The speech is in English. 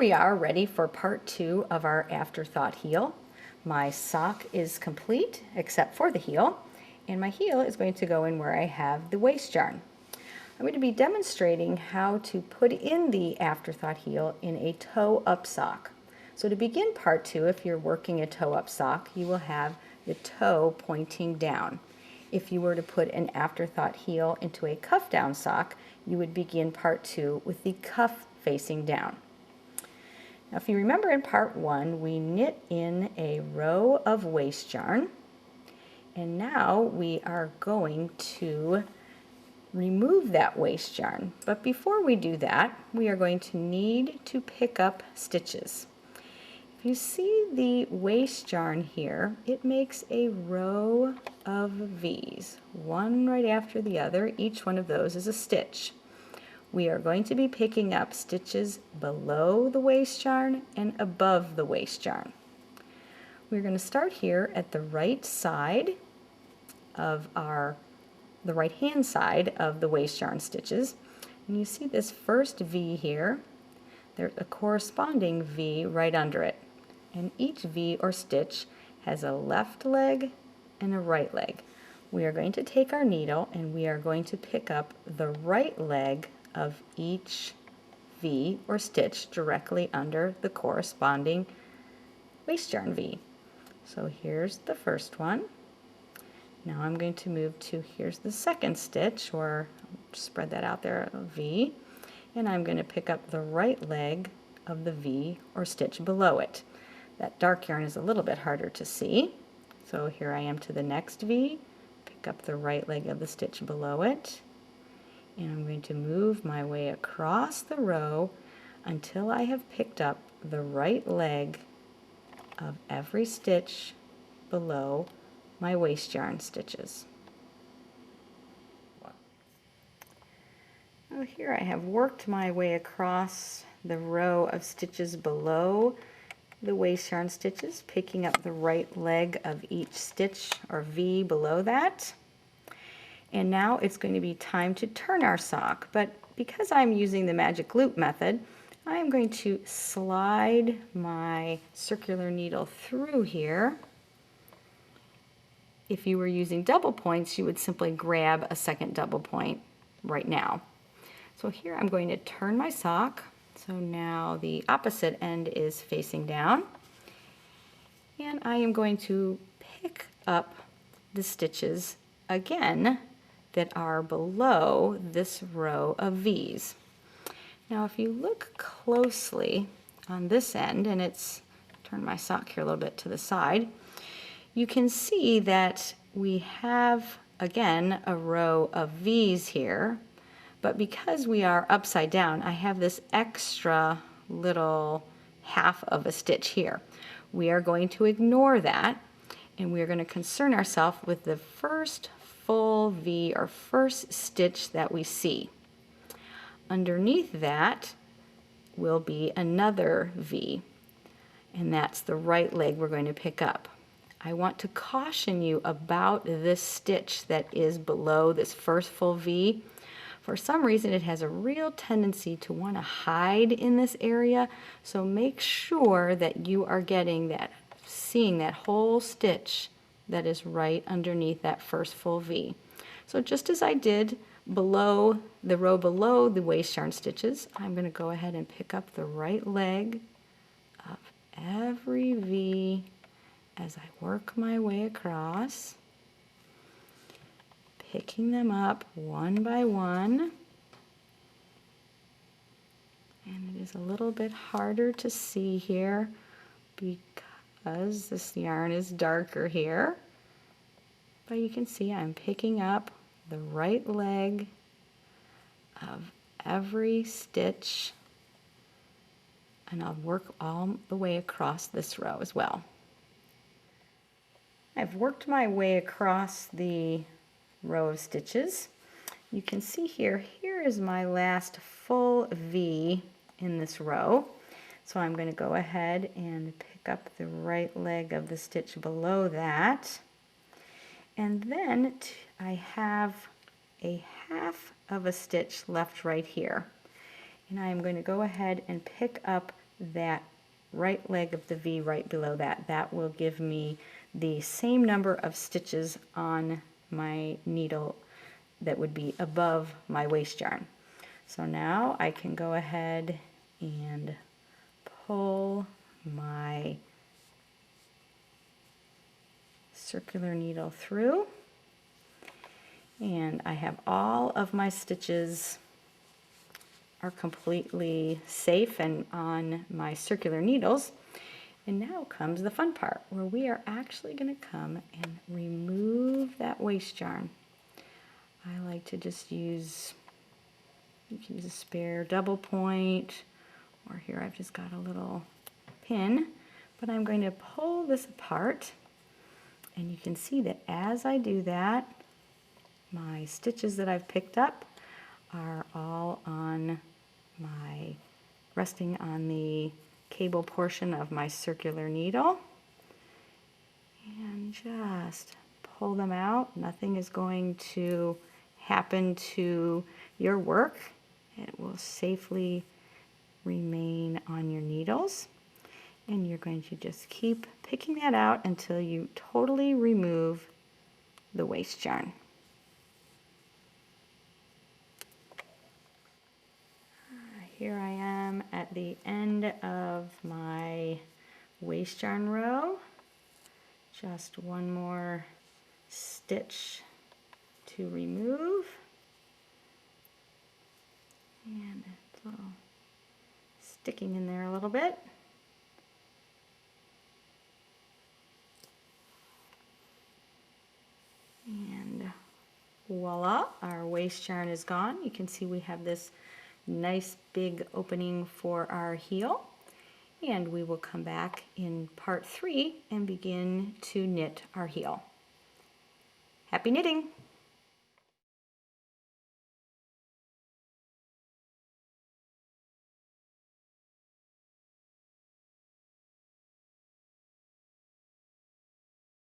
we are ready for part 2 of our Afterthought heel. My sock is complete except for the heel, and my heel is going to go in where I have the waist yarn. I'm going to be demonstrating how to put in the Afterthought heel in a toe-up sock. So to begin part 2, if you're working a toe-up sock, you will have the toe pointing down. If you were to put an Afterthought heel into a cuff-down sock, you would begin part 2 with the cuff facing down. Now, if you remember in part 1, we knit in a row of waist yarn, and now we are going to remove that waist yarn. But before we do that, we are going to need to pick up stitches. If you see the waist yarn here, it makes a row of V's, one right after the other. Each one of those is a stitch. We are going to be picking up stitches below the waist yarn and above the waist yarn. We're going to start here at the right side of the right hand side of the waist yarn stitches. And you see this first V here. There's a corresponding V right under it. And each V or stitch has a left leg and a right leg. We are going to take our needle and we are going to pick up the right leg of each V or stitch directly under the corresponding waist yarn V. So here's the first one. Now I'm going to move to, here's the second stitch, or spread that out there, a V, and I'm going to pick up the right leg of the V or stitch below it. That dark yarn is a little bit harder to see. So here I am to the next V, pick up the right leg of the stitch below it, and I'm going to move my way across the row until I have picked up the right leg of every stitch below my waist yarn stitches. Well, here I have worked my way across the row of stitches below the waist yarn stitches, picking up the right leg of each stitch or V below that. And now it's going to be time to turn our sock, but because I'm using the magic loop method, I'm going to slide my circular needle through here. If you were using double points, you would simply grab a second double point right now. So here I'm going to turn my sock. So now the opposite end is facing down. And I am going to pick up the stitches again that are below this row of V's. Now if you look closely on this end, and turn my sock here a little bit to the side, you can see that we have again a row of V's here, but because we are upside down, I have this extra little half of a stitch here. We are going to ignore that, and we are going to concern ourselves with the first full V or first stitch that we see. Underneath that will be another V, and that's the right leg we're going to pick up. I want to caution you about this stitch that is below this first full V. For some reason it has a real tendency to want to hide in this area, so make sure that you are seeing that whole stitch that is right underneath that first full V. So just as I did below the row below the waist yarn stitches, I'm going to go ahead and pick up the right leg of every V as I work my way across, picking them up one by one. And it is a little bit harder to see here because this yarn is darker here. But you can see I'm picking up the right leg of every stitch, and I'll work all the way across this row as well. I've worked my way across the row of stitches. You can see here is my last full V in this row. So I'm going to go ahead and pick up the right leg of the stitch below that. And then I have a half of a stitch left right here. And I am going to go ahead and pick up that right leg of the V right below that. That will give me the same number of stitches on my needle that would be above my waist yarn. So now I can go ahead and pull my circular needle through, and I have all of my stitches are completely safe and on my circular needles. And now comes the fun part, where we are actually going to come and remove that waist yarn. I like to just use, you can use a spare double point, or here I've just got a little pin, but I'm going to pull this apart, and you can see that as I do that, my stitches that I've picked up are all on my, resting on the cable portion of my circular needle, and just pull them out. Nothing is going to happen to your work. It will safely remain on your needles, and you're going to just keep picking that out until you totally remove the waist yarn. Here I am at the end of my waist yarn row. Just one more stitch to remove, and it's a little sticking in there a little bit. And voila, our waist yarn is gone. You can see we have this nice big opening for our heel, and we will come back in part 3 and begin to knit our heel. Happy knitting!